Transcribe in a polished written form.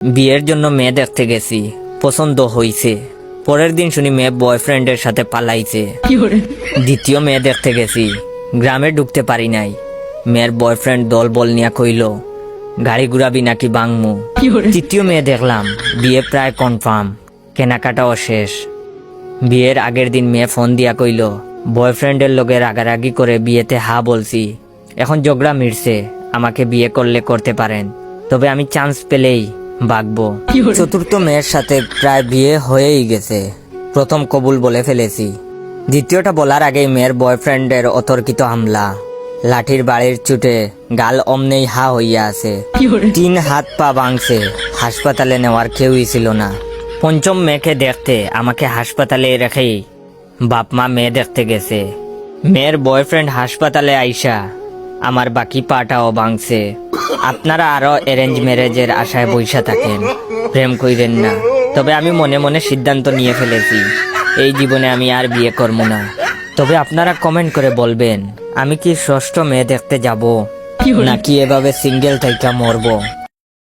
বিয়ের জন্য মেয়ে দেখতে গেছি, পছন্দ হইছে। পরের দিন শুনি মেয়ে বয়ফ্রেন্ডের সাথে পালাইছে। দ্বিতীয় মেয়ে দেখতে গেছি, গ্রামে ঢুকতে পারি নাই। মেয়ের বয়ফ্রেন্ড দল বল নিয়া কইল গাড়ি ঘুরাবি নাকি বাংমু। তৃতীয় মেয়ে দেখলাম, বিয়ে প্রায় কনফার্ম, কেনাকাটাও শেষ। বিয়ের আগের দিন মেয়ে ফোন দিয়া কইল বয়ফ্রেন্ডের লগে রাগারাগি করে বিয়েতে হা বলছি, এখন ঝগড়া মিটছে, আমাকে বিয়ে করলে করতে পারেন, তবে আমি চান্স পেলেই বাগবো। চতুর্থ মেয়ের সাথে প্রায় বিয়ে হয়েই গেছে, প্রথম কবুল বলে ফেলেছি। দ্বিতীয়টা বলার আগেই মেয়ের বয়ফ্রেন্ডের অতর্কিত হামলা, লাঠির বাড়ির চুটে গাল অমনেই হা হইয়া আছে, 3 হাত পা ভাঙছে, হাসপাতালে নেওয়ার কেউই ছিল না। পঞ্চম মেয়েকে দেখতে আমাকে হাসপাতালে রেখেই বাপ মা মেয়ে দেখতে গেছে। মেয়ের বয়ফ্রেন্ড হাসপাতালে আইসা আমার বাকি পাটাও ভাঙছে। আপনারা আরো অ্যারেঞ্জ ম্যারেজের আশায় বইসা থাকেন, প্রেম কইরেন না। তবে আমি মনে মনে সিদ্ধান্ত নিয়ে ফেলেছি, এই জীবনে আমি আর বিয়ে করব না। তবে আপনারা কমেন্ট করে বলবেন, আমি কি ষষ্ঠ মেয়ে দেখতে যাব নাকি এভাবে সিঙ্গেল থাইকা মরবো।